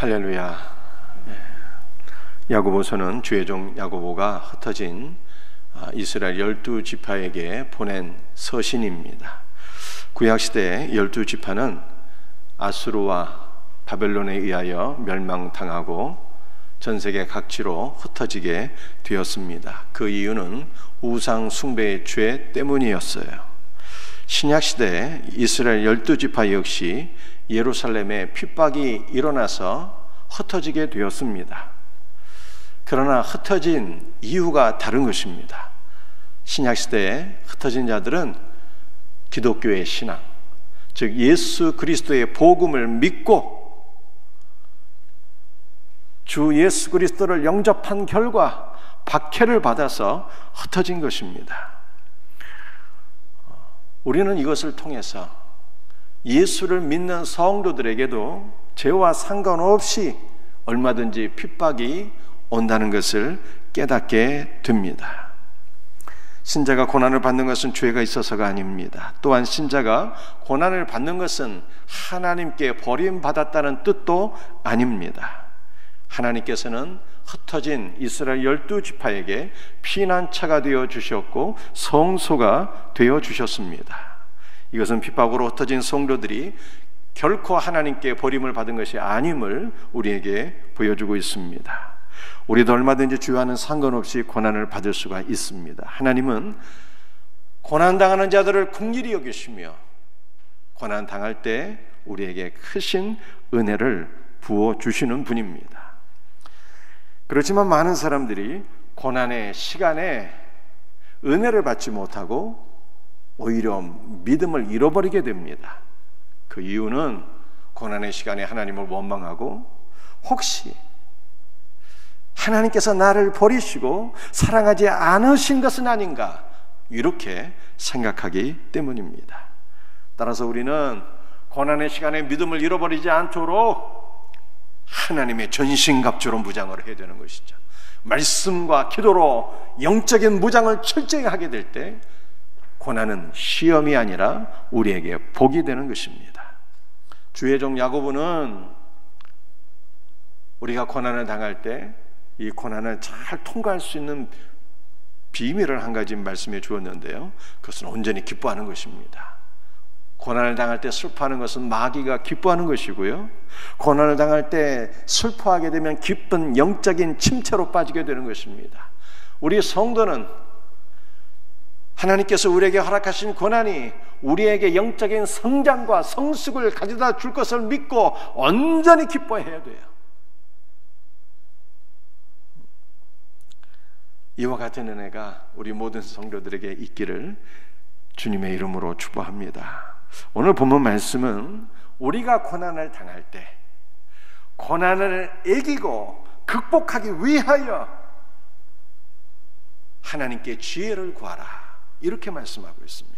할렐루야. 야고보서는 주의 종 야고보가 흩어진 이스라엘 12지파에게 보낸 서신입니다. 구약시대 12지파는 아수르와 바벨론에 의하여 멸망당하고 전세계 각지로 흩어지게 되었습니다. 그 이유는 우상 숭배의 죄 때문이었어요. 신약시대 이스라엘 12지파 역시 예루살렘에 핍박이 일어나서 흩어지게 되었습니다. 그러나 흩어진 이유가 다른 것입니다. 신약시대에 흩어진 자들은 기독교의 신앙, 즉 예수 그리스도의 복음을 믿고 주 예수 그리스도를 영접한 결과 박해를 받아서 흩어진 것입니다. 우리는 이것을 통해서 예수를 믿는 성도들에게도 죄와 상관없이 얼마든지 핍박이 온다는 것을 깨닫게 됩니다. 신자가 고난을 받는 것은 죄가 있어서가 아닙니다. 또한 신자가 고난을 받는 것은 하나님께 버림받았다는 뜻도 아닙니다. 하나님께서는 흩어진 이스라엘 12지파에게 피난처가 되어 주셨고 성소가 되어 주셨습니다. 이것은 핍박으로 흩어진 성도들이 결코 하나님께 버림을 받은 것이 아님을 우리에게 보여주고 있습니다. 우리도 얼마든지 주와는 상관없이 고난을 받을 수가 있습니다. 하나님은 고난당하는 자들을 긍휼히 여기시며 고난당할 때 우리에게 크신 은혜를 부어주시는 분입니다. 그렇지만 많은 사람들이 고난의 시간에 은혜를 받지 못하고 오히려 믿음을 잃어버리게 됩니다. 그 이유는 고난의 시간에 하나님을 원망하고 혹시 하나님께서 나를 버리시고 사랑하지 않으신 것은 아닌가 이렇게 생각하기 때문입니다. 따라서 우리는 고난의 시간에 믿음을 잃어버리지 않도록 하나님의 전신갑주로 무장을 해야 되는 것이죠. 말씀과 기도로 영적인 무장을 철저히 하게 될 때 고난은 시험이 아니라 우리에게 복이 되는 것입니다. 주의 종 야고보는 우리가 고난을 당할 때 이 고난을 잘 통과할 수 있는 비밀을 한 가지 말씀해 주었는데요, 그것은 온전히 기뻐하는 것입니다. 고난을 당할 때 슬퍼하는 것은 마귀가 기뻐하는 것이고요, 고난을 당할 때 슬퍼하게 되면 깊은 영적인 침체로 빠지게 되는 것입니다. 우리 성도는 하나님께서 우리에게 허락하신 고난이 우리에게 영적인 성장과 성숙을 가져다 줄 것을 믿고 온전히 기뻐해야 돼요. 이와 같은 은혜가 우리 모든 성도들에게 있기를 주님의 이름으로 축복합니다. 오늘 본문 말씀은 우리가 고난을 당할 때 고난을 이기고 극복하기 위하여 하나님께 지혜를 구하라 이렇게 말씀하고 있습니다.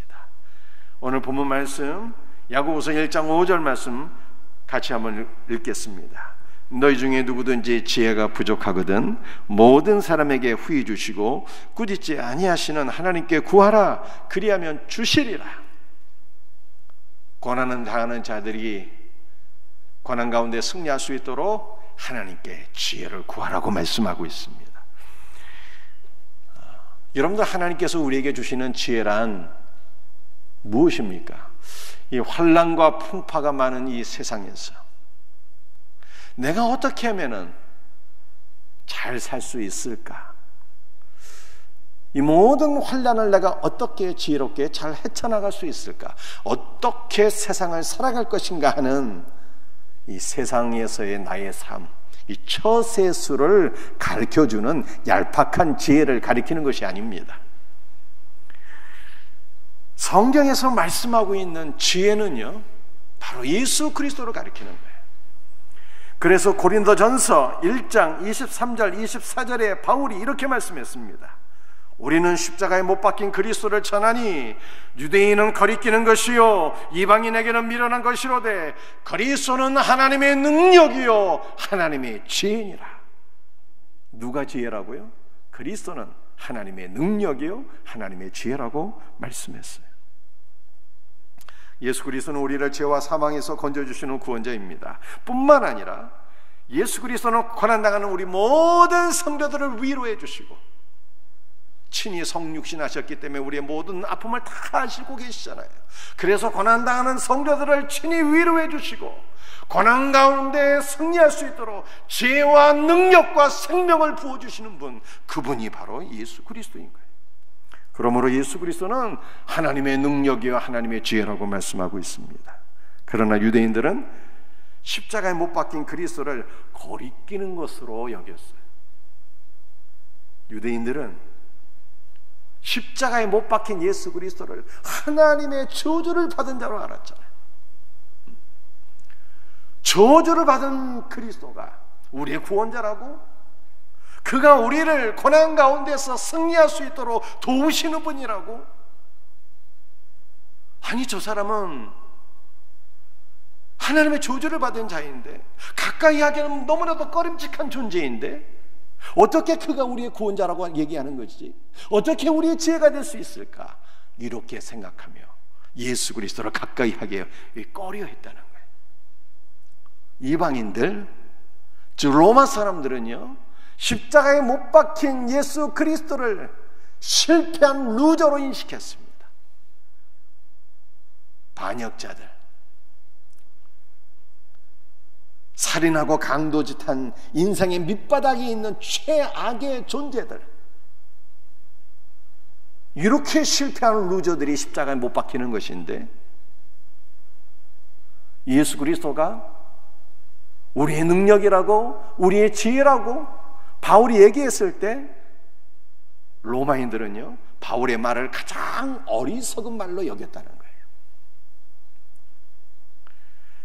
오늘 본문 말씀 야고보서 1장 5절 말씀 같이 한번 읽겠습니다. 너희 중에 누구든지 지혜가 부족하거든 모든 사람에게 후히 주시고 꾸짖지 아니하시는 하나님께 구하라 그리하면 주시리라. 고난을 당하는 자들이 고난 가운데 승리할 수 있도록 하나님께 지혜를 구하라고 말씀하고 있습니다. 여러분들, 하나님께서 우리에게 주시는 지혜란 무엇입니까? 이 환난과 풍파가 많은 이 세상에서 내가 어떻게 하면은 잘 살 수 있을까? 이 모든 환난을 내가 어떻게 지혜롭게 잘 헤쳐나갈 수 있을까? 어떻게 세상을 살아갈 것인가 하는 이 세상에서의 나의 삶, 이 처세수를 가르쳐주는 얄팍한 지혜를 가리키는 것이 아닙니다. 성경에서 말씀하고 있는 지혜는요, 바로 예수 그리스도를 가리키는 거예요. 그래서 고린도전서 1장 23절 24절에 바울이 이렇게 말씀했습니다. 우리는 십자가에 못 박힌 그리스도를 전하니 유대인은 거리끼는 것이요 이방인에게는 미련한 것이로되 그리스도는 하나님의 능력이요 하나님의 지혜니라. 누가 지혜라고요? 그리스도는 하나님의 능력이요 하나님의 지혜라고 말씀했어요. 예수 그리스도는 우리를 죄와 사망에서 건져주시는 구원자입니다. 뿐만 아니라 예수 그리스도는 고난당하는 우리 모든 성도들을 위로해 주시고 친히 성육신하셨기 때문에 우리의 모든 아픔을 다 아시고 계시잖아요. 그래서 고난당하는 성도들을 친히 위로해 주시고 고난 가운데 승리할 수 있도록 지혜와 능력과 생명을 부어주시는 분, 그분이 바로 예수 그리스도인 거예요. 그러므로 예수 그리스도는 하나님의 능력이요 하나님의 지혜라고 말씀하고 있습니다. 그러나 유대인들은 십자가에 못 박힌 그리스도를 거리끼는 것으로 여겼어요. 유대인들은 십자가에 못 박힌 예수 그리스도를 하나님의 저주를 받은 자로 알았잖아요. 저주를 받은 그리스도가 우리의 구원자라고, 그가 우리를 고난 가운데서 승리할 수 있도록 도우시는 분이라고. 아니, 저 사람은 하나님의 저주를 받은 자인데, 가까이 하기에는 너무나도 꺼림칙한 존재인데 어떻게 그가 우리의 구원자라고 얘기하는 것이지? 어떻게 우리의 지혜가 될 수 있을까? 이렇게 생각하며 예수 그리스도를 가까이 하기에 꺼려했다는 거예요. 이방인들, 즉 로마 사람들은요, 십자가에 못 박힌 예수 그리스도를 실패한 루저로 인식했습니다. 반역자들, 살인하고 강도짓한 인생의 밑바닥에 있는 최악의 존재들, 이렇게 실패하는 루저들이 십자가에 못 박히는 것인데, 예수 그리스도가 우리의 능력이라고 우리의 지혜라고 바울이 얘기했을 때 로마인들은요, 바울의 말을 가장 어리석은 말로 여겼다는 거예요.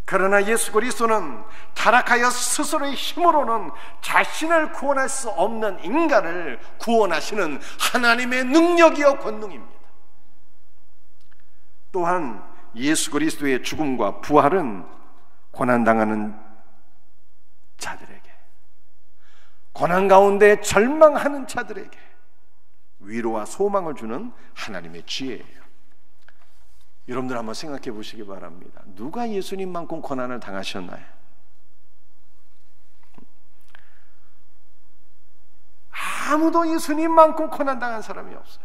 그러나 예수 그리스도는 타락하여 스스로의 힘으로는 자신을 구원할 수 없는 인간을 구원하시는 하나님의 능력이요 권능입니다. 또한 예수 그리스도의 죽음과 부활은 고난당하는 자들에게, 고난 가운데 절망하는 자들에게 위로와 소망을 주는 하나님의 지혜예요. 여러분들 한번 생각해 보시기 바랍니다. 누가 예수님만큼 고난을 당하셨나요? 아무도 예수님만큼 고난당한 사람이 없어요.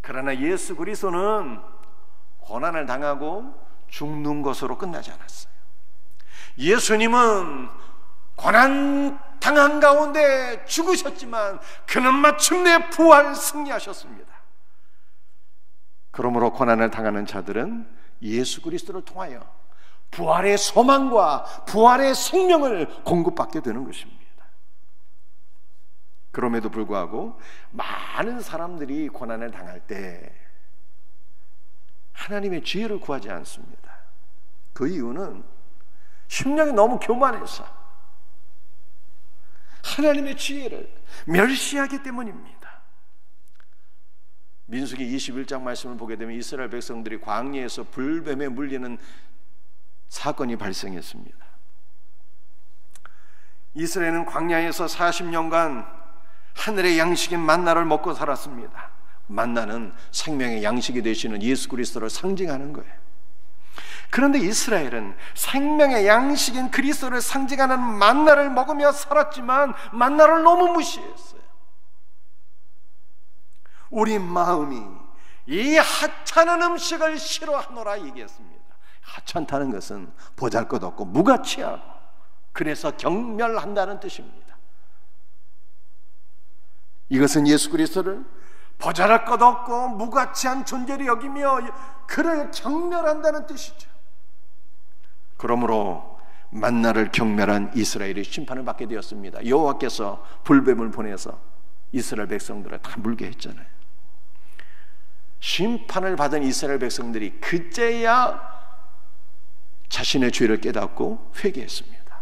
그러나 예수 그리스도는 고난을 당하고 죽는 것으로 끝나지 않았어요. 예수님은 고난 당한 가운데 죽으셨지만 그는 마침내 부활 승리하셨습니다. 그러므로 고난을 당하는 자들은 예수 그리스도를 통하여 부활의 소망과 부활의 생명을 공급받게 되는 것입니다. 그럼에도 불구하고 많은 사람들이 고난을 당할 때 하나님의 지혜를 구하지 않습니다. 그 이유는 심령이 너무 교만해서 하나님의 지혜를 멸시하기 때문입니다. 민수기 21장 말씀을 보게 되면 이스라엘 백성들이 광야에서 불뱀에 물리는 사건이 발생했습니다. 이스라엘은 광야에서 40년간 하늘의 양식인 만나를 먹고 살았습니다. 만나는 생명의 양식이 되시는 예수 그리스도를 상징하는 거예요. 그런데 이스라엘은 생명의 양식인 그리스도를 상징하는 만나를 먹으며 살았지만 만나를 너무 무시했어요. 우리 마음이 이 하찮은 음식을 싫어하노라 얘기했습니다. 하찮다는 것은 보잘것없고 무가치하고, 그래서 경멸한다는 뜻입니다. 이것은 예수 그리스도를 보잘것없고 무가치한 존재로 여기며 그를 경멸한다는 뜻이죠. 그러므로 만나를 경멸한 이스라엘이 심판을 받게 되었습니다. 여호와께서 불뱀을 보내서 이스라엘 백성들을 다 물게 했잖아요. 심판을 받은 이스라엘 백성들이 그제야 자신의 죄를 깨닫고 회개했습니다.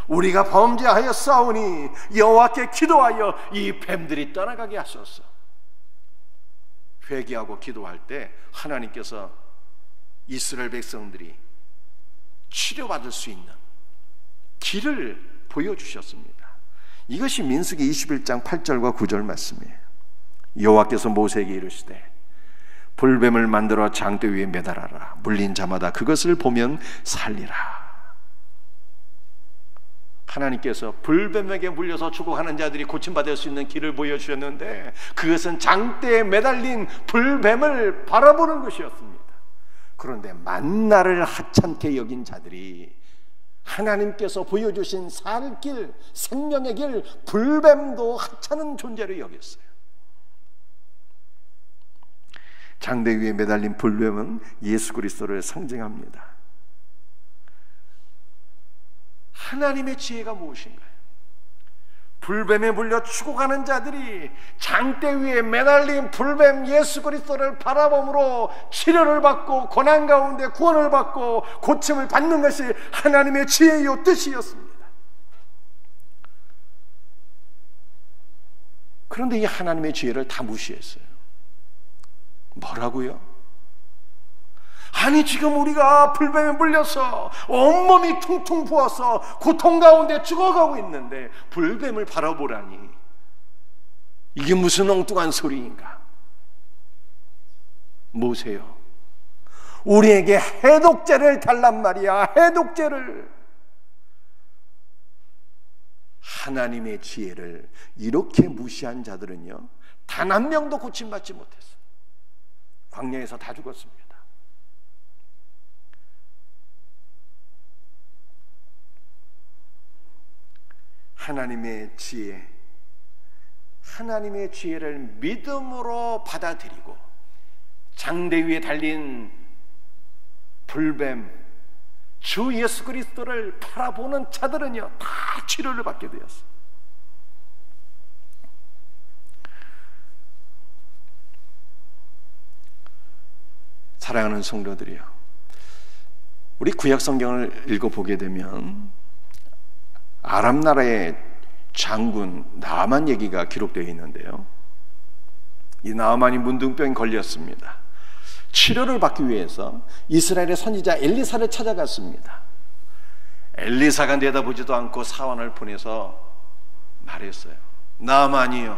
우리가 범죄하여 싸우니 여호와께 기도하여 이 뱀들이 떠나가게 하소서. 회개하고 기도할 때 하나님께서 이스라엘 백성들이 치료받을 수 있는 길을 보여주셨습니다. 이것이 민수기 21장 8절과 9절 말씀이에요. 여호와께서 모세에게 이르시되 불뱀을 만들어 장대 위에 매달아라. 물린 자마다 그것을 보면 살리라. 하나님께서 불뱀에게 물려서 죽어가는 자들이 고침받을 수 있는 길을 보여주셨는데 그것은 장대에 매달린 불뱀을 바라보는 것이었습니다. 그런데 만나를 하찮게 여긴 자들이 하나님께서 보여주신 살 길, 생명의 길, 불뱀도 하찮은 존재로 여겼어요. 장대 위에 매달린 불뱀은 예수 그리스도를 상징합니다. 하나님의 지혜가 무엇인가요? 불뱀에 물려 죽어가는 자들이 장대 위에 매달린 불뱀 예수 그리스도를 바라봄으로 치료를 받고 고난 가운데 구원을 받고 고침을 받는 것이 하나님의 지혜요 뜻이었습니다. 그런데 이 하나님의 지혜를 다 무시했어요. 뭐라고요? 아니 지금 우리가 불뱀에 물려서 온몸이 퉁퉁 부어서 고통 가운데 죽어가고 있는데 불뱀을 바라보라니 이게 무슨 엉뚱한 소리인가? 뭐세요? 우리에게 해독제를 달란 말이야. 해독제를. 하나님의 지혜를 이렇게 무시한 자들은요 단 한 명도 고침받지 못했어요. 광야에서 다 죽었습니다. 하나님의 지혜, 하나님의 지혜를 믿음으로 받아들이고 장대 위에 달린 불뱀 주 예수 그리스도를 바라보는 자들은요 다 치료를 받게 되었어요. 사랑하는 성도들이요, 우리 구약 성경을 읽어보게 되면 아람 나라의 장군 나아만 얘기가 기록되어 있는데요, 이 나아만이 문둥병에 걸렸습니다. 치료를 받기 위해서 이스라엘의 선지자 엘리사를 찾아갔습니다. 엘리사가 내다보지도 않고 사원을 보내서 말했어요. 나아만이요,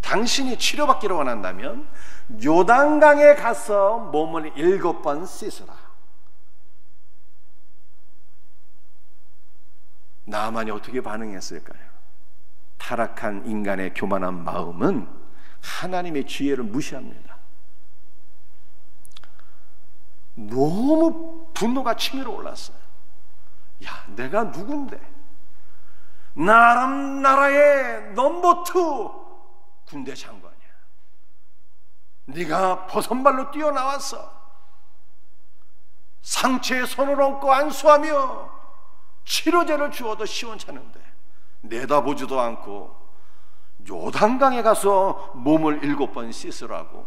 당신이 치료받기를 원한다면 요단강에 가서 몸을 7번 씻으라. 나아만이 어떻게 반응했을까요? 타락한 인간의 교만한 마음은 하나님의 지혜를 무시합니다. 너무 분노가 치밀어 올랐어요. 야, 내가 누군데? 아람 나라의 넘버 2 군대 장관이야. 네가 버선발로 뛰어나와서 상체에 손을 얹고 안수하며 치료제를 주어도 시원찮은데 내다보지도 않고 요단강에 가서 몸을 7번 씻으라고.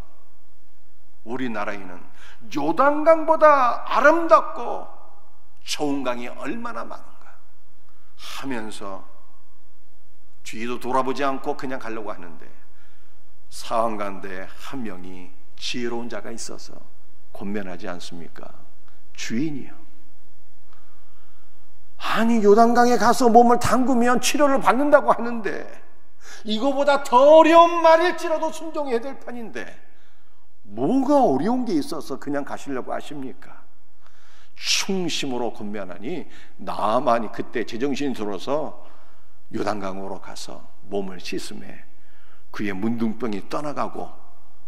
우리나라에는 요단강보다 아름답고 좋은 강이 얼마나 많은가 하면서 뒤도 돌아보지 않고 그냥 가려고 하는데 사원 가운데 한 명이 지혜로운 자가 있어서 권면하지 않습니까? 주인이요. 아니 요단강에 가서 몸을 담그면 치료를 받는다고 하는데 이거보다 더 어려운 말일지라도 순종해야 될 판인데 뭐가 어려운 게 있어서 그냥 가시려고 하십니까? 충심으로 권면하니 나아만이 그때 제정신이 들어서 요단강으로 가서 몸을 씻음에 그의 문둥병이 떠나가고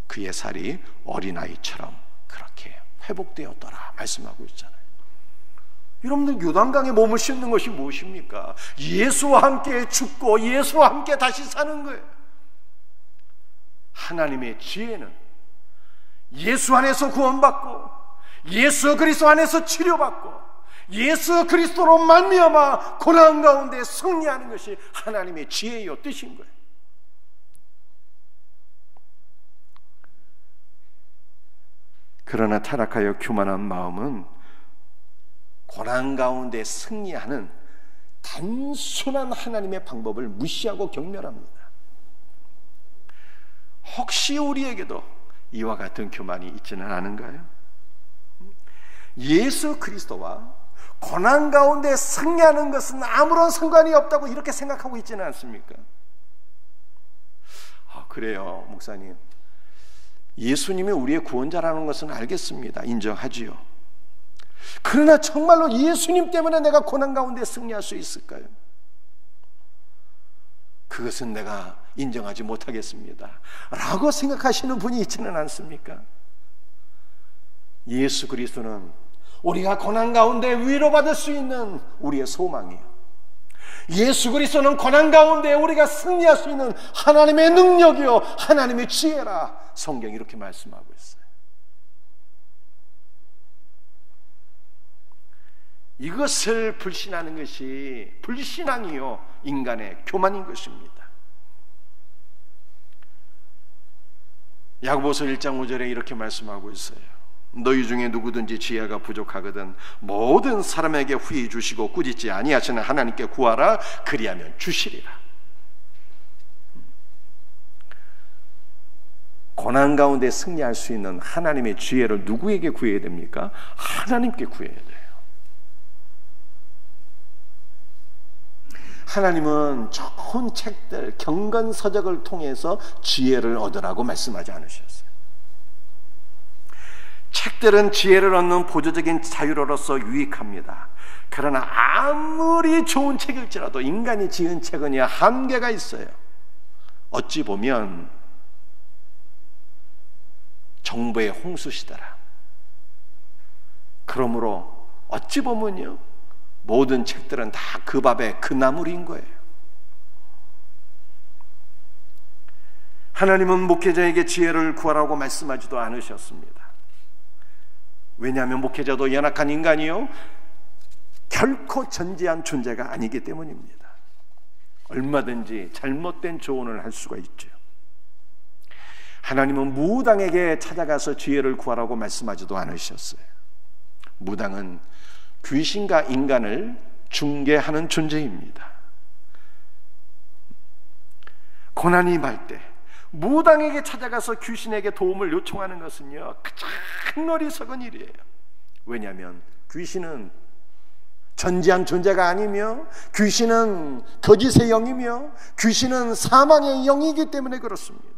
그의 살이 어린아이처럼 그렇게 회복되었더라 말씀하고 있잖아요. 여러분들 요단강에 몸을 씻는 것이 무엇입니까? 예수와 함께 죽고 예수와 함께 다시 사는 거예요. 하나님의 지혜는 예수 안에서 구원받고 예수 그리스도 안에서 치료받고 예수 그리스도로 말미암아 고난 가운데 승리하는 것이 하나님의 지혜요 뜻인 거예요. 그러나 타락하여 교만한 마음은 고난 가운데 승리하는 단순한 하나님의 방법을 무시하고 경멸합니다. 혹시 우리에게도 이와 같은 교만이 있지는 않은가요? 예수 그리스도와 고난 가운데 승리하는 것은 아무런 상관이 없다고 이렇게 생각하고 있지는 않습니까? 그래요, 목사님. 예수님이 우리의 구원자라는 것은 알겠습니다. 인정하지요. 그러나 정말로 예수님 때문에 내가 고난 가운데 승리할 수 있을까요? 그것은 내가 인정하지 못하겠습니다 라고 생각하시는 분이 있지는 않습니까? 예수 그리스도는 우리가 고난 가운데 위로받을 수 있는 우리의 소망이에요. 예수 그리스도는 고난 가운데 우리가 승리할 수 있는 하나님의 능력이요 하나님의 지혜라 성경이 이렇게 말씀하고 있어요. 이것을 불신하는 것이 불신앙이요 인간의 교만인 것입니다. 야고보서 1장 5절에 이렇게 말씀하고 있어요. 너희 중에 누구든지 지혜가 부족하거든 모든 사람에게 후히 주시고 꾸짖지 아니하시는 하나님께 구하라 그리하면 주시리라. 고난 가운데 승리할 수 있는 하나님의 지혜를 누구에게 구해야 됩니까? 하나님께 구해야 돼요. 하나님은 좋은 책들, 경건서적을 통해서 지혜를 얻으라고 말씀하지 않으셨어요. 책들은 지혜를 얻는 보조적인 자유로서 유익합니다. 그러나 아무리 좋은 책일지라도 인간이 지은 책은 한계가 있어요. 어찌 보면 정보의 홍수시더라. 그러므로 어찌 보면요 모든 책들은 다 그 밥에 그 나물인 거예요. 하나님은 목회자에게 지혜를 구하라고 말씀하지도 않으셨습니다. 왜냐하면 목회자도 연약한 인간이요 결코 전지한 존재가 아니기 때문입니다. 얼마든지 잘못된 조언을 할 수가 있죠. 하나님은 무당에게 찾아가서 지혜를 구하라고 말씀하지도 않으셨어요. 무당은 귀신과 인간을 중개하는 존재입니다. 고난이 임할 때 무당에게 찾아가서 귀신에게 도움을 요청하는 것은요 가장 어리석은 일이에요. 왜냐하면 귀신은 전지한 존재가 아니며 귀신은 거짓의 영이며 귀신은 사망의 영이기 때문에 그렇습니다.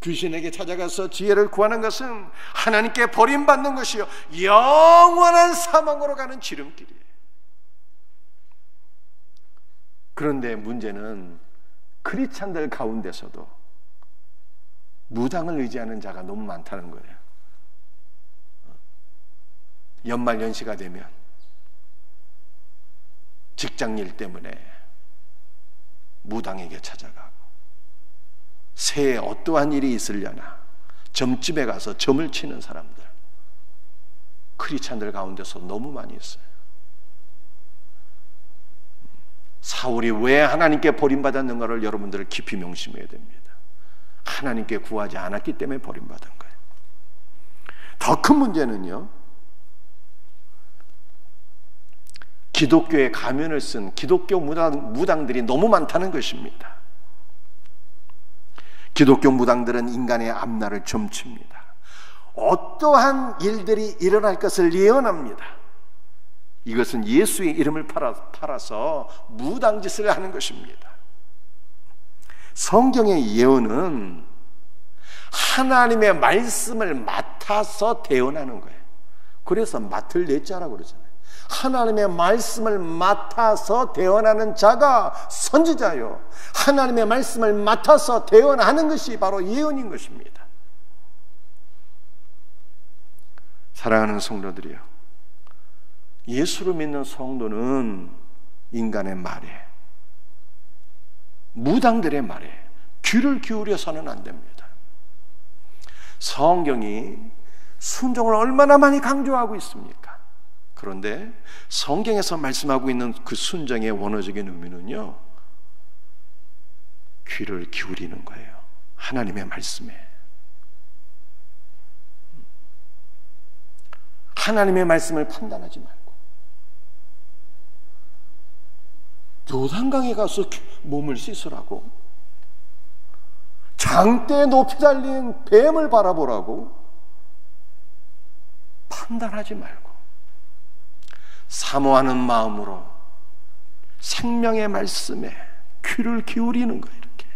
귀신에게 찾아가서 지혜를 구하는 것은 하나님께 버림받는 것이요 영원한 사망으로 가는 지름길이에요. 그런데 문제는 크리스찬들 가운데서도 무당을 의지하는 자가 너무 많다는 거예요. 연말연시가 되면 직장일 때문에 무당에게 찾아가고 새해 어떠한 일이 있으려나 점집에 가서 점을 치는 사람들 크리스찬들 가운데서 너무 많이 있어요. 사울이 왜 하나님께 버림받았는가를 여러분들 깊이 명심해야 됩니다. 하나님께 구하지 않았기 때문에 버림받은 거예요. 더 큰 문제는요 기독교의 가면을 쓴 기독교 무당들이 너무 많다는 것입니다. 기독교 무당들은 인간의 앞날을 점칩니다. 어떠한 일들이 일어날 것을 예언합니다. 이것은 예수의 이름을 팔아서 무당짓을 하는 것입니다. 성경의 예언은 하나님의 말씀을 맡아서 대언하는 거예요. 그래서 맡을 내자라고 그러잖아요. 하나님의 말씀을 맡아서 대언하는 자가 선지자요 하나님의 말씀을 맡아서 대언하는 것이 바로 예언인 것입니다. 사랑하는 성도들이요, 예수를 믿는 성도는 인간의 말에 무당들의 말에 귀를 기울여서는 안 됩니다. 성경이 순종을 얼마나 많이 강조하고 있습니까? 그런데 성경에서 말씀하고 있는 그 순종의 원어적인 의미는요 귀를 기울이는 거예요. 하나님의 말씀에 하나님의 말씀을 판단하지 말고 요단강에 가서 몸을 씻으라고 장대에 높이 달린 뱀을 바라보라고 판단하지 말고 사모하는 마음으로 생명의 말씀에 귀를 기울이는 거예요. 이렇게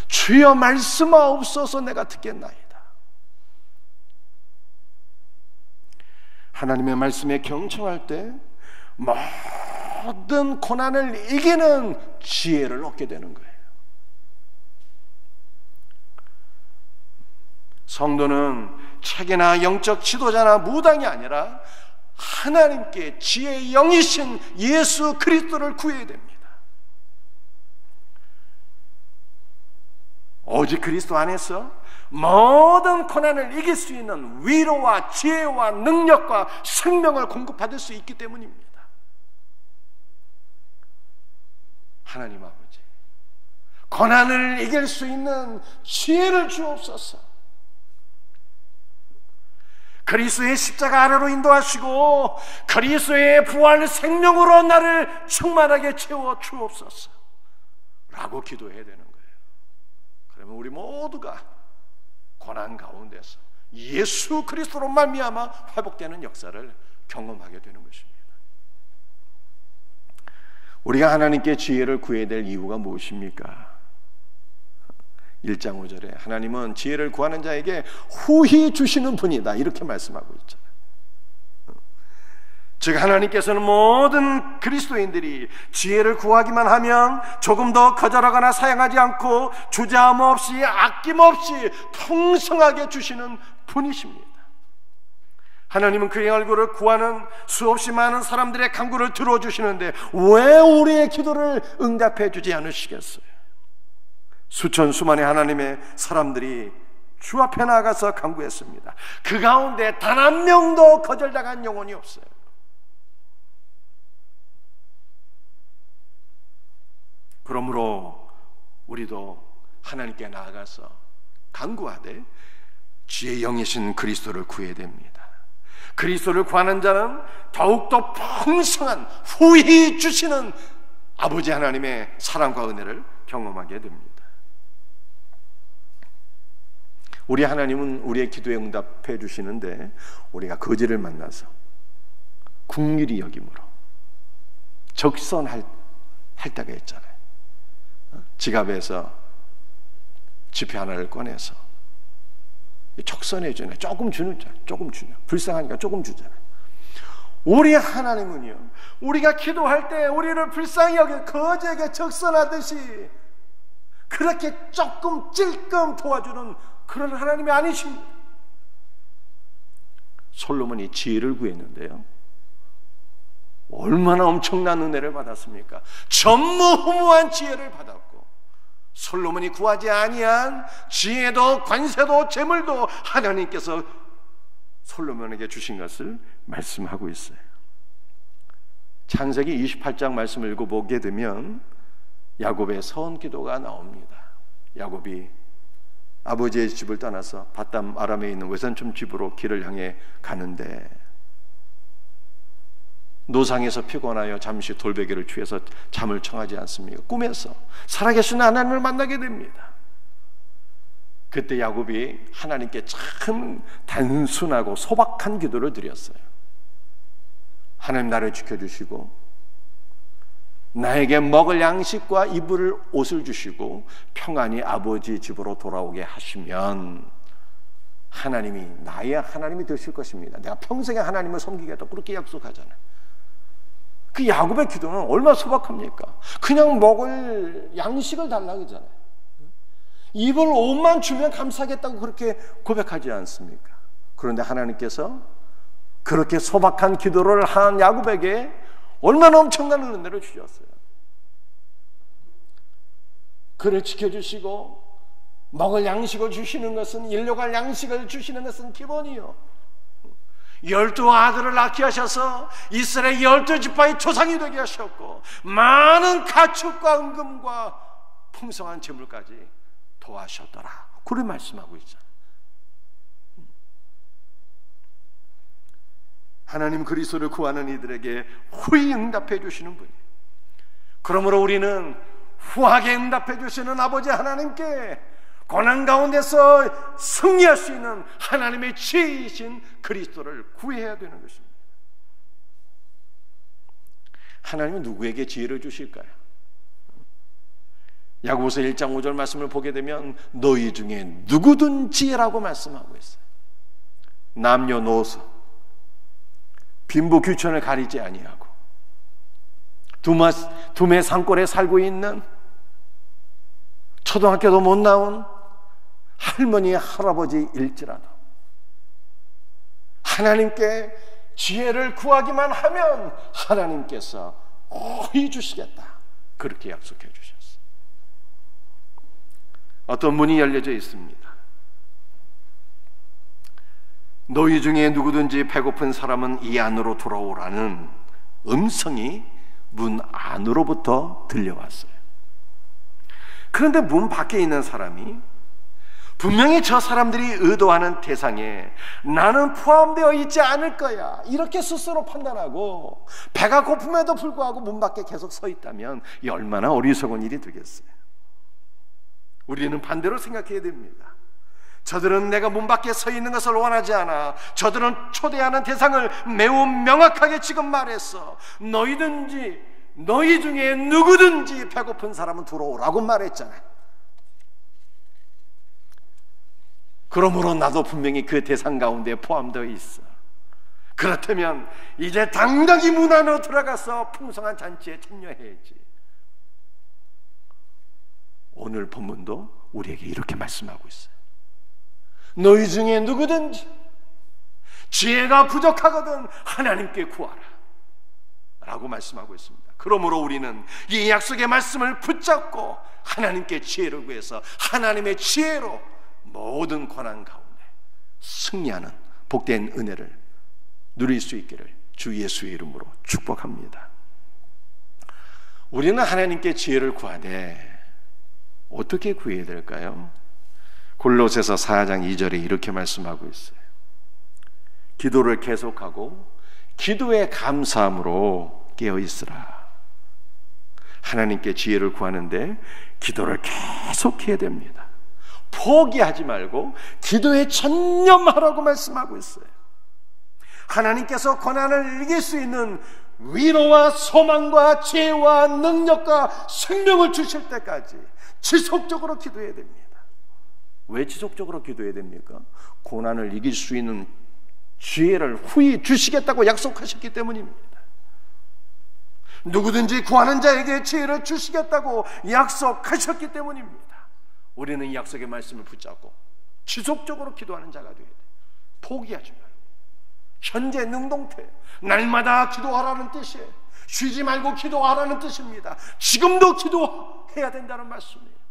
주여 말씀하옵소서 내가 듣겠나이다. 하나님의 말씀에 경청할 때 모든 고난을 이기는 지혜를 얻게 되는 거예요. 성도는 책이나 영적 지도자나 무당이 아니라 하나님께 지혜의 영이신 예수 그리스도를 구해야 됩니다. 오직 그리스도 안에서 모든 고난을 이길 수 있는 위로와 지혜와 능력과 생명을 공급받을 수 있기 때문입니다. 하나님 아버지, 고난을 이길 수 있는 지혜를 주옵소서. 그리스도의 십자가 아래로 인도하시고 그리스도의 부활 생명으로 나를 충만하게 채워 주옵소서 라고 기도해야 되는 거예요. 그러면 우리 모두가 고난 가운데서 예수 그리스도로 말미암아 회복되는 역사를 경험하게 되는 것입니다. 우리가 하나님께 지혜를 구해야 될 이유가 무엇입니까? 1장 5절에 하나님은 지혜를 구하는 자에게 후히 주시는 분이다 이렇게 말씀하고 있잖아요. 즉 하나님께서는 모든 그리스도인들이 지혜를 구하기만 하면 조금 더 거절하거나 사양하지 않고 주저함 없이 아낌없이 풍성하게 주시는 분이십니다. 하나님은 그의 얼굴을 구하는 수없이 많은 사람들의 간구를 들어주시는데 왜 우리의 기도를 응답해 주지 않으시겠어요? 수천 수만의 하나님의 사람들이 주 앞에 나가서 간구했습니다. 그 가운데 단 한 명도 거절당한 영혼이 없어요. 그러므로 우리도 하나님께 나아가서 간구하되 지혜의 영이신 그리스도를 구해야 됩니다. 그리스도를 구하는 자는 더욱더 풍성한 후히 주시는 아버지 하나님의 사랑과 은혜를 경험하게 됩니다. 우리 하나님은 우리의 기도에 응답해 주시는데 우리가 거지를 만나서 긍휼히 여김으로 적선할 때가 있잖아요. 지갑에서 지폐 하나를 꺼내서 적선해 주네. 조금 주잖아요. 조금 주냐. 불쌍하니까 조금 주잖아요. 우리 하나님은요, 우리가 기도할 때 우리를 불쌍히 여겨 거지에게 적선하듯이 그렇게 조금 찔끔 도와주는 그런 하나님이 아니십니다. 솔로몬이 지혜를 구했는데요, 얼마나 엄청난 은혜를 받았습니까? 전무후무한 지혜를 받았고 솔로몬이 구하지 아니한 지혜도 관세도 재물도 하나님께서 솔로몬에게 주신 것을 말씀하고 있어요. 창세기 28장 말씀을 읽어보게 되면 야곱의 서원기도가 나옵니다. 야곱이 아버지의 집을 떠나서 밧담 아람에 있는 외삼촌 집으로 길을 향해 가는데 노상에서 피곤하여 잠시 돌베개를 취해서 잠을 청하지 않습니까? 꿈에서 살아계신 하나님을 만나게 됩니다. 그때 야곱이 하나님께 참 단순하고 소박한 기도를 드렸어요. 하나님 나를 지켜주시고 나에게 먹을 양식과 입을 옷을 주시고 평안히 아버지 집으로 돌아오게 하시면 하나님이 나의 하나님이 되실 것입니다. 내가 평생에 하나님을 섬기겠다 그렇게 약속하잖아요. 그 야곱의 기도는 얼마나 소박합니까? 그냥 먹을 양식을 달라고 그러잖아요. 입을 옷만 주면 감사하겠다고 그렇게 고백하지 않습니까? 그런데 하나님께서 그렇게 소박한 기도를 한 야곱에게 얼마나 엄청난 은혜를 주셨어요. 그를 지켜주시고 먹을 양식을 주시는 것은 일용할 양식을 주시는 것은 기본이요. 12 아들을 낳게 하셔서 이스라엘 12지파의 조상이 되게 하셨고 많은 가축과 은금과 풍성한 재물까지 도와셨더라. 그를 말씀하고 있잖아요. 하나님 그리스도를 구하는 이들에게 후히 응답해 주시는 분이에요. 그러므로 우리는 후하게 응답해 주시는 아버지 하나님께 고난 가운데서 승리할 수 있는 하나님의 지혜이신 그리스도를 구해야 되는 것입니다. 하나님은 누구에게 지혜를 주실까요? 야고보서 1장 5절 말씀을 보게 되면 너희 중에 누구든 지혜라고 말씀하고 있어요. 남녀노소 빈부귀천을 가리지 아니하고 두메 산골에 살고 있는 초등학교도 못 나온 할머니 할아버지일지라도 하나님께 지혜를 구하기만 하면 하나님께서 거의 주시겠다, 그렇게 약속해 주셨어요. 어떤 문이 열려져 있습니다. 너희 중에 누구든지 배고픈 사람은 이 안으로 돌아오라는 음성이 문 안으로부터 들려왔어요. 그런데 문 밖에 있는 사람이 분명히 저 사람들이 의도하는 대상에 나는 포함되어 있지 않을 거야, 이렇게 스스로 판단하고 배가 고픔에도 불구하고 문 밖에 계속 서 있다면 이 얼마나 어리석은 일이 되겠어요. 우리는 반대로 생각해야 됩니다. 저들은 내가 문 밖에 서 있는 것을 원하지 않아. 저들은 초대하는 대상을 매우 명확하게 지금 말했어. 너희 중에 누구든지 배고픈 사람은 들어오라고 말했잖아요. 그러므로 나도 분명히 그 대상 가운데 포함되어 있어. 그렇다면 이제 당당히 문 안으로 들어가서 풍성한 잔치에 참여해야지. 오늘 본문도 우리에게 이렇게 말씀하고 있어요. 너희 중에 누구든지 지혜가 부족하거든 하나님께 구하라 라고 말씀하고 있습니다. 그러므로 우리는 이 약속의 말씀을 붙잡고 하나님께 지혜를 구해서 하나님의 지혜로 모든 고난 가운데 승리하는 복된 은혜를 누릴 수 있기를 주 예수의 이름으로 축복합니다. 우리는 하나님께 지혜를 구하되 어떻게 구해야 될까요? 골로새서 4장 2절에 이렇게 말씀하고 있어요. 기도를 계속하고 기도에 감사함으로 깨어있으라. 하나님께 지혜를 구하는데 기도를 계속해야 됩니다. 포기하지 말고 기도에 전념하라고 말씀하고 있어요. 하나님께서 고난을 이길 수 있는 위로와 소망과 지혜와 능력과 생명을 주실 때까지 지속적으로 기도해야 됩니다. 왜 지속적으로 기도해야 됩니까? 고난을 이길 수 있는 지혜를 후히 주시겠다고 약속하셨기 때문입니다. 누구든지 구하는 자에게 지혜를 주시겠다고 약속하셨기 때문입니다. 우리는 이 약속의 말씀을 붙잡고 지속적으로 기도하는 자가 되어야 돼요. 포기하지 말고 현재 능동태, 날마다 기도하라는 뜻이에요. 쉬지 말고 기도하라는 뜻입니다. 지금도 기도해야 된다는 말씀이에요.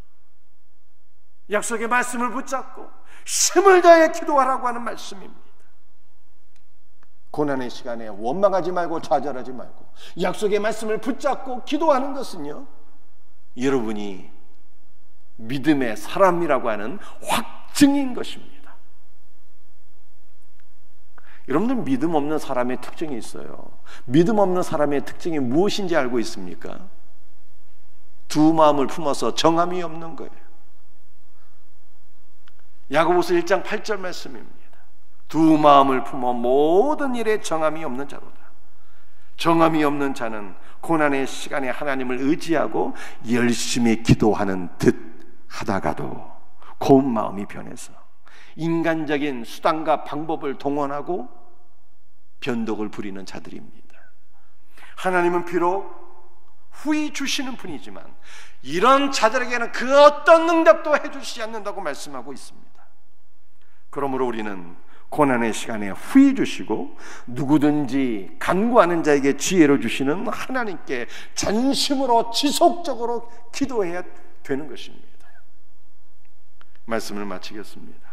약속의 말씀을 붙잡고 힘을 다해 기도하라고 하는 말씀입니다. 고난의 시간에 원망하지 말고 좌절하지 말고 약속의 말씀을 붙잡고 기도하는 것은요, 여러분이 믿음의 사람이라고 하는 확증인 것입니다. 여러분들 믿음 없는 사람의 특징이 있어요. 믿음 없는 사람의 특징이 무엇인지 알고 있습니까? 두 마음을 품어서 정함이 없는 거예요. 야고보서 1장 8절 말씀입니다. 두 마음을 품어 모든 일에 정함이 없는 자로다. 정함이 없는 자는 고난의 시간에 하나님을 의지하고 열심히 기도하는 듯 하다가도 고운 마음이 변해서 인간적인 수단과 방법을 동원하고 변덕을 부리는 자들입니다. 하나님은 비록 후히 주시는 분이지만 이런 자들에게는 그 어떤 응답도 해주시지 않는다고 말씀하고 있습니다. 그러므로 우리는 고난의 시간에 후히 주시고 누구든지 간구하는 자에게 지혜를 주시는 하나님께 전심으로 지속적으로 기도해야 되는 것입니다. 말씀을 마치겠습니다.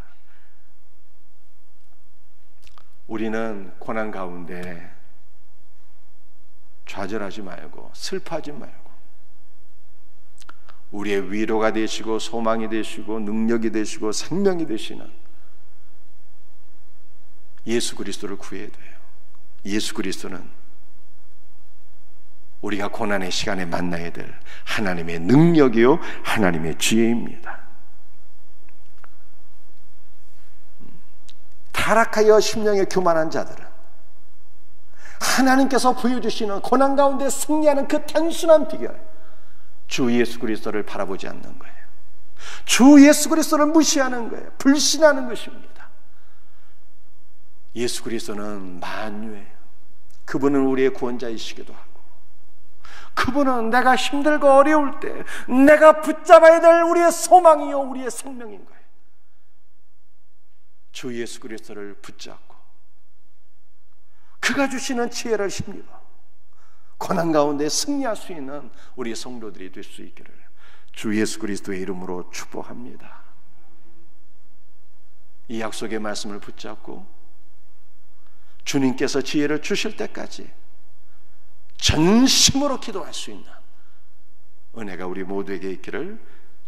우리는 고난 가운데 좌절하지 말고 슬퍼하지 말고 우리의 위로가 되시고 소망이 되시고 능력이 되시고 생명이 되시는 예수 그리스도를 구해야 돼요. 예수 그리스도는 우리가 고난의 시간에 만나야 될 하나님의 능력이요 하나님의 지혜입니다. 타락하여 심령에 교만한 자들은 하나님께서 보여주시는 고난 가운데 승리하는 그 단순한 비결, 주 예수 그리스도를 바라보지 않는 거예요. 주 예수 그리스도를 무시하는 거예요. 불신하는 것입니다. 예수 그리스도는 만유예요. 그분은 우리의 구원자이시기도 하고 그분은 내가 힘들고 어려울 때 내가 붙잡아야 될 우리의 소망이요 우리의 생명인 거예요. 주 예수 그리스도를 붙잡고 그가 주시는 지혜를 힘입어 고난 가운데 승리할 수 있는 우리 성도들이 될 수 있기를 주 예수 그리스도의 이름으로 축복합니다. 이 약속의 말씀을 붙잡고 주님께서 지혜를 주실 때까지 전심으로 기도할 수 있는 은혜가 우리 모두에게 있기를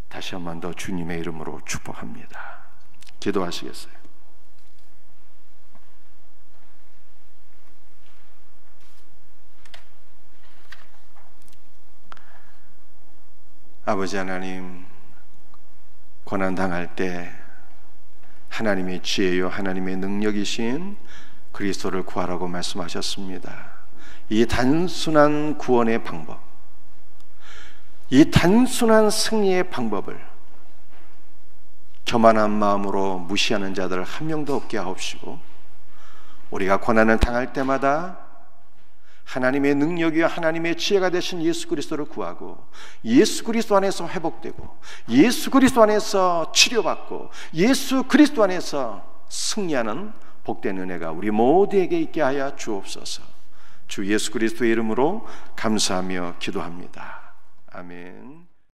다시 한 번 더 주님의 이름으로 축복합니다. 기도하시겠어요? 아버지 하나님, 고난당할 때 하나님의 지혜요 하나님의 능력이신 그리스도를 구하라고 말씀하셨습니다. 이 단순한 구원의 방법, 이 단순한 승리의 방법을 교만한 마음으로 무시하는 자들 한 명도 없게 하옵시고 우리가 고난을 당할 때마다 하나님의 능력이요 하나님의 지혜가 되신 예수 그리스도를 구하고 예수 그리스도 안에서 회복되고 예수 그리스도 안에서 치료받고 예수 그리스도 안에서 승리하는 복된 은혜가 우리 모두에게 있게 하여 주옵소서. 주 예수 그리스도의 이름으로 감사하며 기도합니다. 아멘.